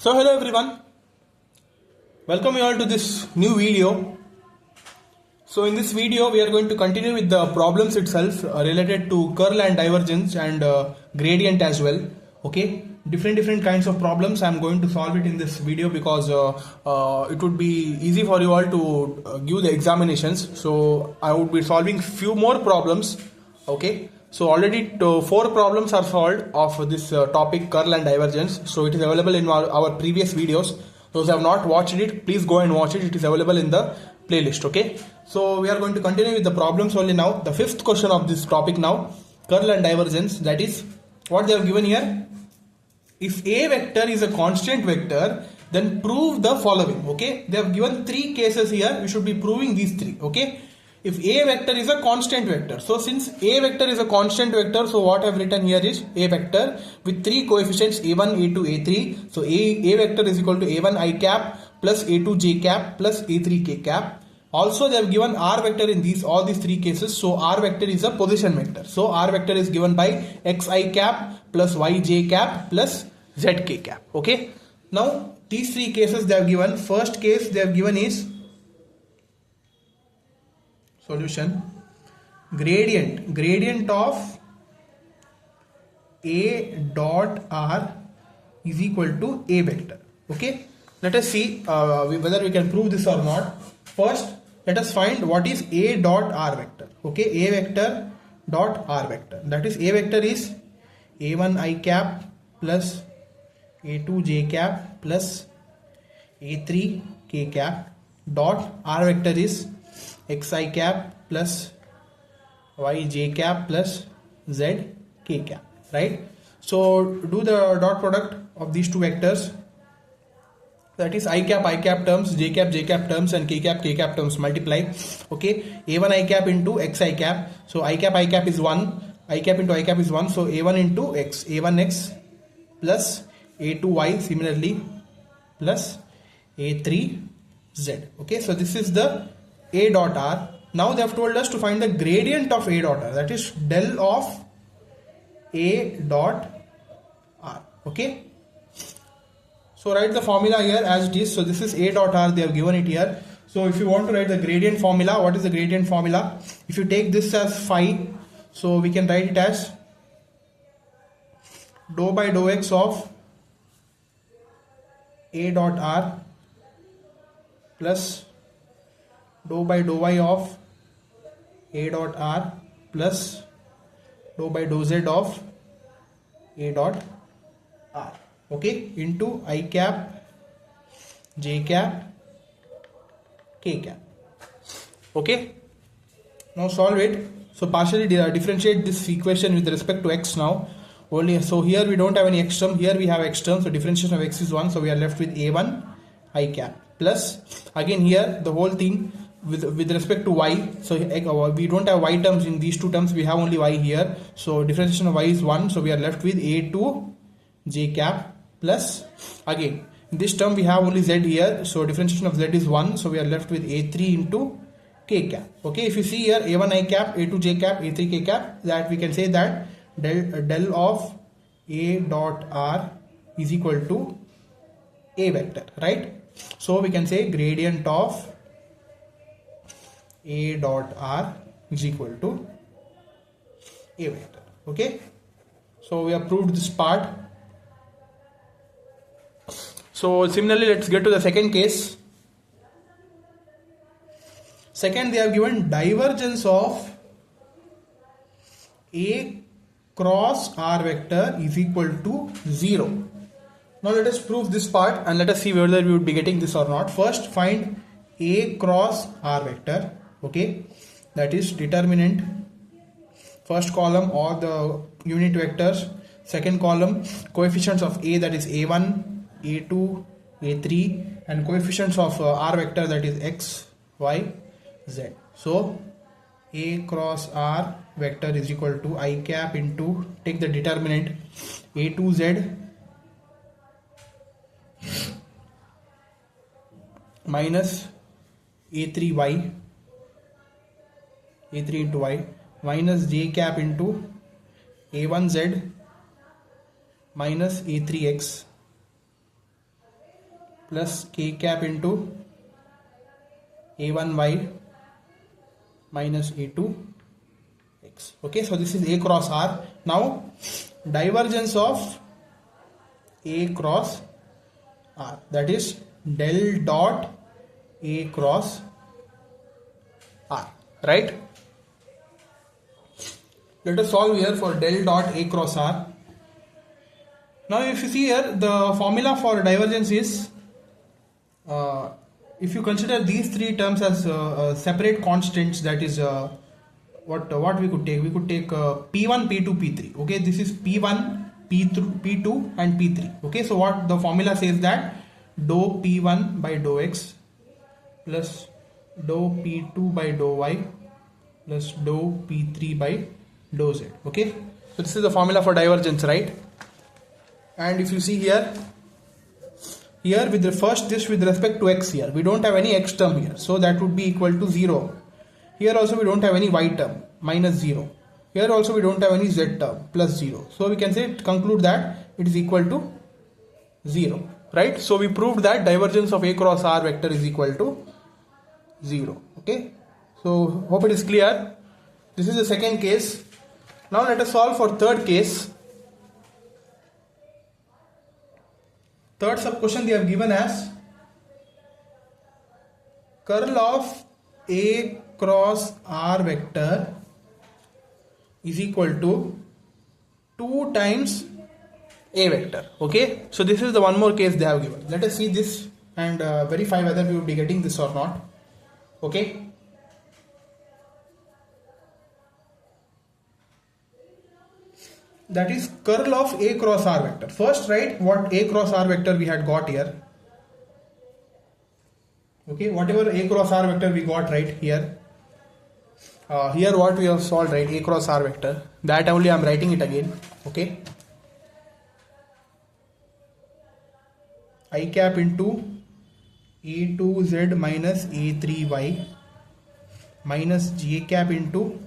So hello everyone, welcome you all to this new video. So in this video we are going to continue with the problems itself related to curl and divergence and gradient as well. Okay, different kinds of problems I am going to solve it in this video because it would be easy for you all to give the examinations. So I would be solving few more problems. Okay, so already 4 problems are solved of this topic curl and divergence. So it is available in our previous videos. Those who have not watched it, please go and watch it. It is available in the playlist. Okay, so we are going to continue with the problems only now. The 5th question of this topic now, curl and divergence, that is what they have given here. If A vector is a constant vector, then prove the following. Okay, they have given 3 cases here. We should be proving these 3. Okay, if A vector is a constant vector, so since A vector is a constant vector, so what I have written here is A vector with 3 coefficients a1, a2, a3. So A vector is equal to a1 I cap plus a2 j cap plus a3 k cap. Also they have given R vector in all these 3 cases. So R vector is a position vector. So R vector is given by xi cap plus yj cap plus zk cap. Okay. Now these 3 cases they have given. First case they have given is solution gradient of A dot R is equal to A vector. Okay. Let us see whether we can prove this or not. First, let us find what is A dot R vector. Okay, A vector dot R vector. That is A vector is A1 I cap plus A2 j cap plus A3 k cap dot R vector is xi cap plus yj cap plus z k cap. Right? So do the dot product of these 2 vectors. That is I cap terms, j cap terms and k cap terms multiply. Okay, a1 I cap into xi cap. So I cap is 1, I cap into I cap is 1. So a1 into x, a1x plus a2y similarly plus a3z. Okay, so this is the A dot R. Now they have told us to find the gradient of A dot R, that is del of A dot R. Okay. So write the formula here as it is. So this is A dot R, they have given it here. So if you want to write the gradient formula, what is the gradient formula? If you take this as phi, so we can write it as dou by dou x of A dot R plus dou by dou y of A dot R plus dou by dou z of A dot R. Okay, into I cap, j cap, k cap. Okay, now solve it. So partially differentiate this equation with respect to x now. Only so here we don't have any x term, here we have x term. So differentiation of x is 1. So we are left with a1 I cap plus again here the whole thing with respect to y. So we don't have y terms in these 2 terms. We have only y here. So differentiation of y is 1. So we are left with a2 j cap plus again in this term we have only z here, so differentiation of z is 1, so we are left with a3 into k cap. Okay, if you see here a1 I cap, a2 j cap, a3 k cap, that we can say that del of A dot R is equal to A vector, right? So we can say gradient of A dot R is equal to A vector. Okay, so we have proved this part. So similarly, let's get to the second case. Second, they have given divergence of A cross R vector is equal to 0. Now let us prove this part and let us see whether we would be getting this or not. First, find A cross R vector. Okay, that is determinant. First column all the unit vectors. Second column coefficients of A, that is A1, A2, A3, and coefficients of R vector, that is x, y, z. So A cross R vector is equal to I cap into, take the determinant, A2z minus A3y, A3 into y, minus j cap into A1z minus A3x plus k cap into a1y minus a2x. Okay, so this is a cross r. Now divergence of a cross r, that is del dot a cross r, right? Let us solve here for del dot a cross r. Now if you see here, the formula for divergence is, if you consider these three terms as separate constants, that is what we could take? We could take P1, P2, P3. Okay, this is P1, P2 and P3. Okay, so what the formula says that dou P1 by dou x plus dou P2 by dou y plus dou P3 by dou z. Okay, so this is the formula for divergence, right? And if you see here with the first, this with respect to x, here we don't have any x term here, so that would be equal to 0. Here also we don't have any y term, minus 0. Here also we don't have any z term, plus 0. So we can conclude that it is equal to 0, right? So we proved that divergence of a cross r vector is equal to 0. Okay, so hope it is clear. This is the second case. Now let us solve for third case. Third sub question they have given as curl of a cross r vector is equal to 2 times a vector. Okay, so this is the one more case they have given. Let us see this and verify whether we will be getting this or not. Okay, that is curl of a cross r vector. First write what a cross r vector we had got here. Okay, whatever a cross r vector we got right here. Here what we have solved, right, a cross r vector, that only I am writing it again. Okay, I cap into a2z minus a3y minus j cap into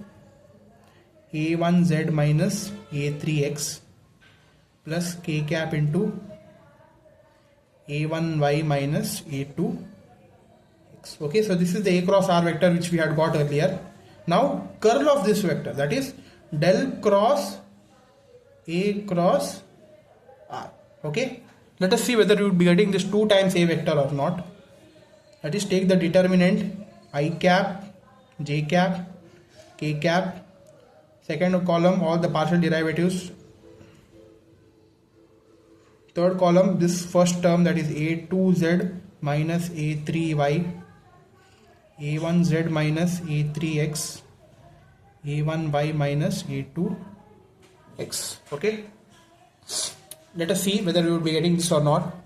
a1z minus a3x plus k cap into a1y minus a2x. Okay, so this is the a cross r vector which we had got earlier. Now curl of this vector, that is del cross a cross r. Okay, let us see whether we would be getting this 2 times a vector or not. That is, take the determinant I cap, j cap, k cap, second column all the partial derivatives, third column this first term, that is a2z minus a3y, a1z minus a3x, a1y minus a2x. Okay, let us see whether we will be getting this or not.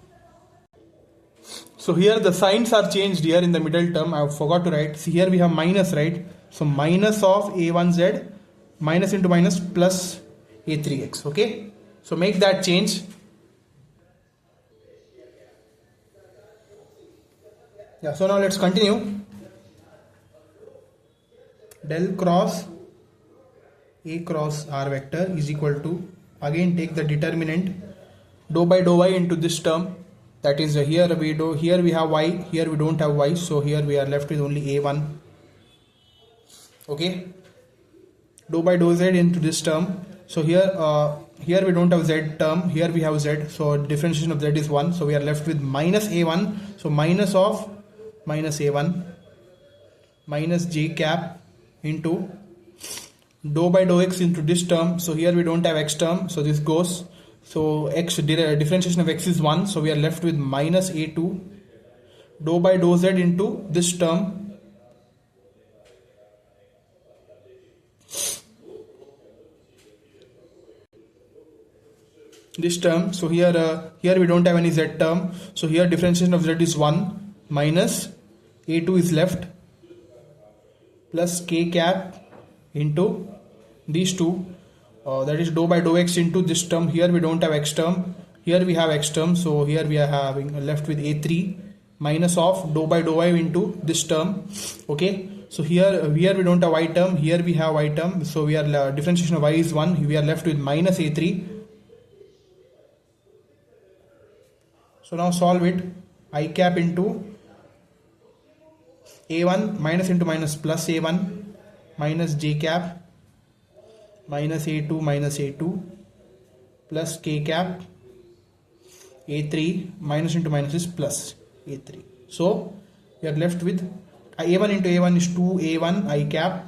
So here the signs are changed here in the middle term. I forgot to write. See, here we have minus, right? So minus of a1z, minus into minus plus a3x. Okay, so make that change. Yeah, so now let's continue. Del cross a cross r vector is equal to, again take the determinant dou by dou y into this term, that is here we have y, here we don't have y, so here we are left with only a1. Okay, dou by dou z into this term, so here we don't have z term, here we have z, so differentiation of z is 1, so we are left with minus a1, so minus of minus a1 minus j cap into dou by dou x into this term, so here we don't have x term, so this goes, so x differentiation of x is 1, so we are left with minus a2 dou by dou z into this term, so here we don't have any z term, so here differentiation of z is 1, minus a2 is left, plus k cap into these two, that is dou by dou x into this term, here we don't have x term, here we have x term, so here we are having left with a3 minus of dou by dou y into this term. Okay, so here we don't have y term, here we have y term, so we are differentiation of y is 1, we are left with minus a3. So now solve it. I cap into a1 minus into minus plus a1 minus j cap minus a2 plus k cap a3 minus into minus is plus a3. So we are left with a1 into a1 is 2a1 I cap,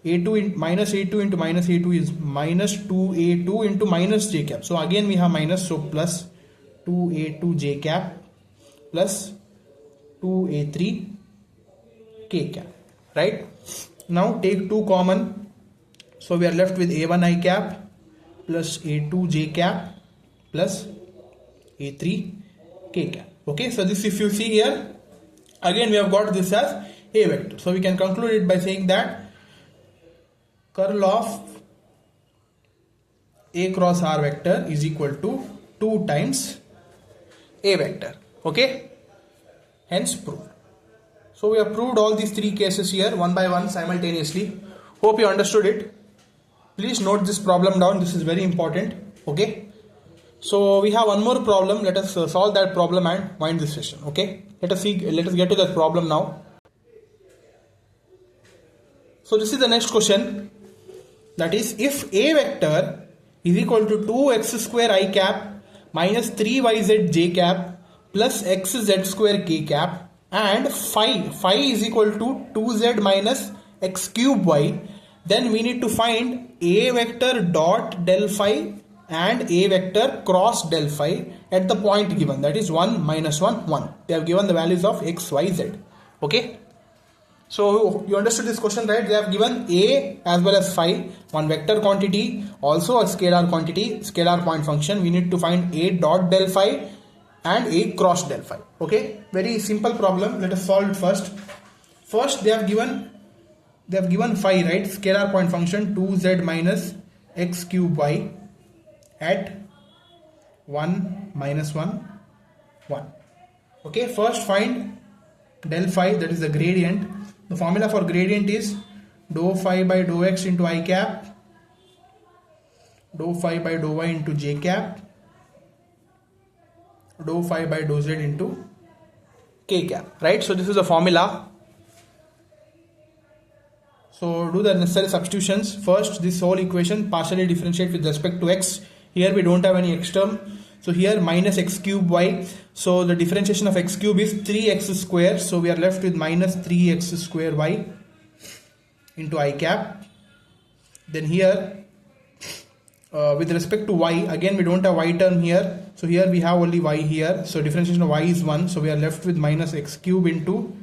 a2 in, minus a2 into minus a2 is minus 2a2 into minus j cap. So again we have minus, so plus 2a2 j cap plus 2a3 k cap, right? Now take 2 common, so we are left with a1 I cap plus a2 j cap plus a3 k cap. Okay, so this, if you see here, again we have got this as a vector. So we can conclude it by saying that curl of a cross r vector is equal to 2 times a vector. Okay, hence proved. So we have proved all these 3 cases here one by one simultaneously. Hope you understood it. Please note this problem down, this is very important. Okay, so we have one more problem. Let us solve that problem and wind this session. Okay, let us get to that problem now. So this is the next question, that is, if a vector is equal to 2x square I cap minus 3yz j cap plus xz square k cap and phi is equal to 2z minus x cube y, then we need to find a vector dot del phi and a vector cross del phi at the point given, that is 1, minus 1, 1. They have given the values of x, y, z. Okay, so you understood this question, right? They have given a as well as phi, one vector quantity, also a scalar quantity, scalar point function. We need to find a dot del phi and a cross del phi. Okay, very simple problem. Let us solve it first. First they have given phi, right? Scalar point function 2z minus x cube y at 1, minus 1, 1. Okay, first find del phi, that is the gradient. The formula for gradient is dou phi by dou x into I cap, dou phi by dou y into j cap, dou phi by dou z into k cap, right? So this is the formula. So do the necessary substitutions. First, this whole equation partially differentiate with respect to x. Here we don't have any x term, so here minus x cube y, so the differentiation of x cube is 3x square, so we are left with minus 3x square y into I cap. Then here with respect to y, again we don't have y term here, so here we have only y here, so differentiation of y is 1, so we are left with minus x cube into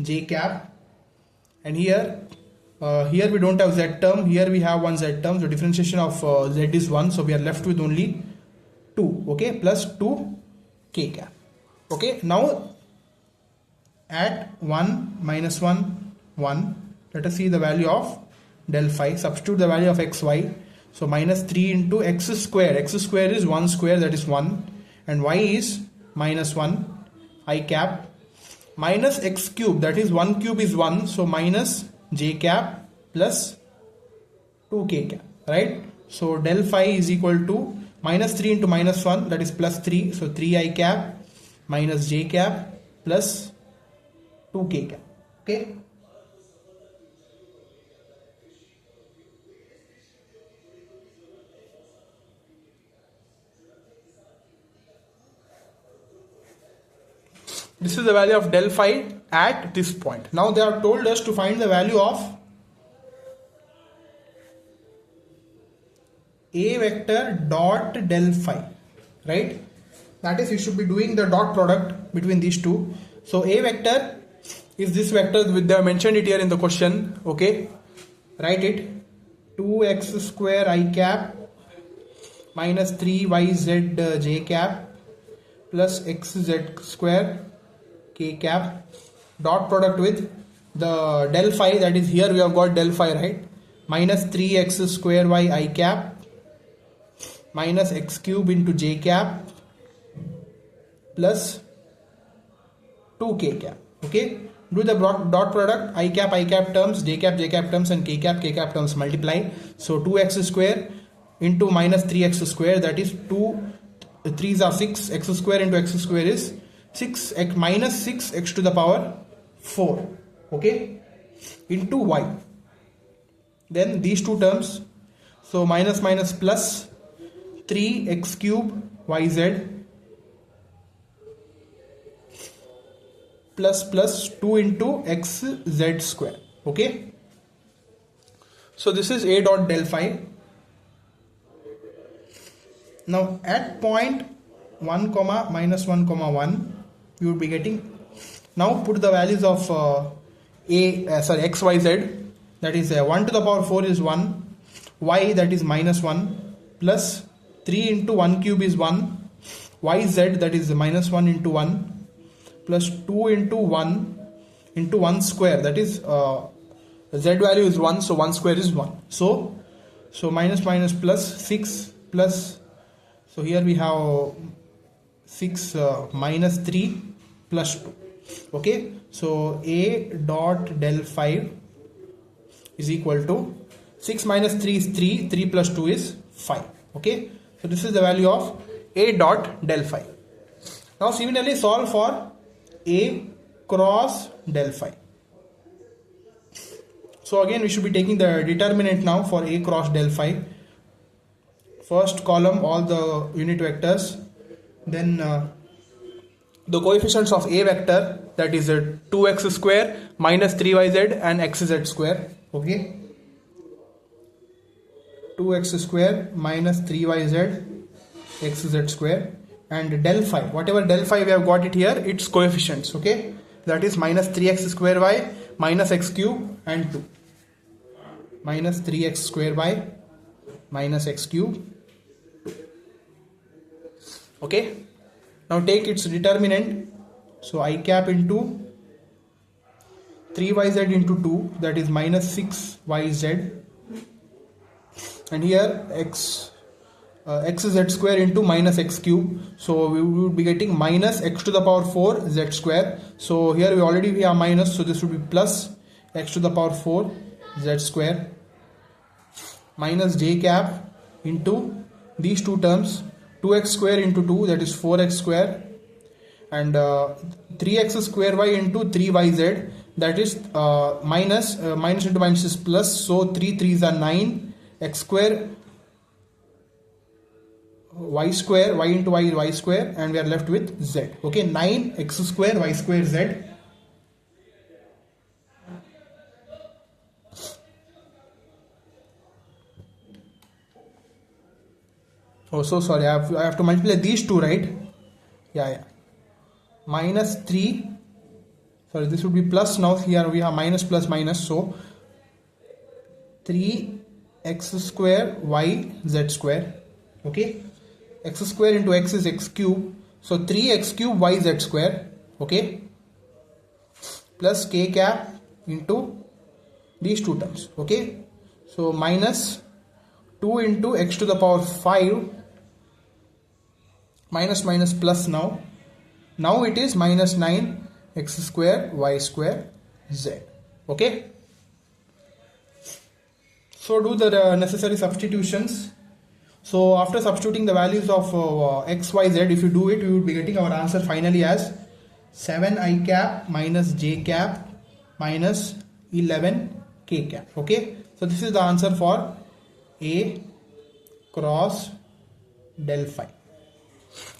j cap. And here we don't have z term, here we have one z term, so differentiation of z is 1, so we are left with only 2, okay, plus 2 k cap. Okay, now at 1, minus 1, 1, let us see the value of del phi. Substitute the value of xy, so minus 3 into x square is 1 square, that is 1, and y is minus 1 I cap minus x cube, that is 1 cube is 1, so minus j cap plus 2k cap, right? So del phi is equal to minus 3 into minus 1, that is plus 3, so 3 I cap minus j cap plus 2k cap. Okay, this is the value of del phi at this point. Now they have told us to find the value of a vector dot del phi, right? That is, you should be doing the dot product between these two. So a vector is this vector, with they have mentioned it here in the question. Okay, write it, 2x square I cap minus 3yz j cap plus xz square k cap, dot product with the del phi, that is here we have got del phi, right? Minus 3x square y I cap minus x cube into j cap plus 2k cap. Okay, do the dot product, I cap terms, j cap terms, and k cap terms multiply. So 2x square into minus 3x square, that is 2 3s are 6, x square into x square is 6x minus 6x to the power 4, okay, into y. Then these two terms, so minus minus plus 3x cube yz plus 2 into xz square, okay. So this is a dot del phi. Now at point 1 comma minus 1 comma 1 you would be getting, now put the values of x y z, that is 1 to the power 4 is 1, y that is minus 1, plus 3 into 1 cube is 1, yz that is minus 1 into 1, plus 2 into 1 square, that is z value is 1, so 1 square is 1. So minus minus plus 6 plus, so here we have 6 minus 3 plus 2, okay. So a dot del phi is equal to 6 minus 3 is 3 plus 2 is 5, okay. So this is the value of a dot del phi. Now similarly solve for a cross del phi. So again we should be taking the determinant now for a cross del phi. First column all the unit vectors, then the coefficients of a vector, that is 2x square minus 3yz and xz square, okay. 2x square minus 3yz xz square, and del phi, whatever del phi we have got it here, its coefficients, okay, that is minus 3x square y minus x cube and 2, minus 3x square y minus x cube, okay. Now take its determinant, so I cap into 3yz into 2, that is minus 6yz, and here xz square into minus x cube, so we would be getting minus x to the power 4 z square. So here we already have minus, so this would be plus x to the power 4 z square, minus j cap into these two terms, 2x square into 2, that is 4x square, and 3x square y into 3yz, that is minus into minus is plus, so 3 3s are 9, x square y square, y into y is y square, and we are left with z, okay. 9 x square y square z. Oh, so sorry, I have to multiply these two, right? Yeah. Minus 3, sorry, this would be plus, now here we have minus plus minus, so 3x square y z square, okay. X square into x is x cube, so 3x cube y z square, okay, plus k cap into these two terms, okay. So minus 2 into x to the power 5 minus minus plus, now it is minus 9 x square y square z, okay. So do the necessary substitutions. So after substituting the values of x, y, z, if you do it, we would be getting our answer finally as 7i cap minus j cap minus 11k cap, okay. So this is the answer for a cross del phi,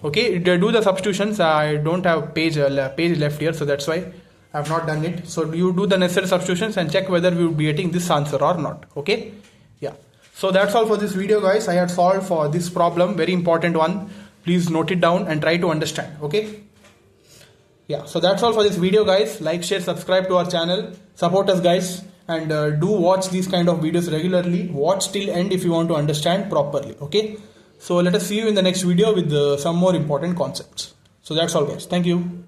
okay. Do the substitutions. I don't have page left here, so that's why I have not done it. So you do the necessary substitutions and check whether we would be getting this answer or not, okay. Yeah, so that's all for this video, guys. I had solved for this problem, very important one. Please note it down and try to understand, okay. Yeah, so that's all for this video, guys. Like, share, subscribe to our channel, support us, guys, and do watch these kind of videos regularly. Watch till end if you want to understand properly, okay. So let us see you in the next video with some more important concepts. So that's all, guys. Thank you.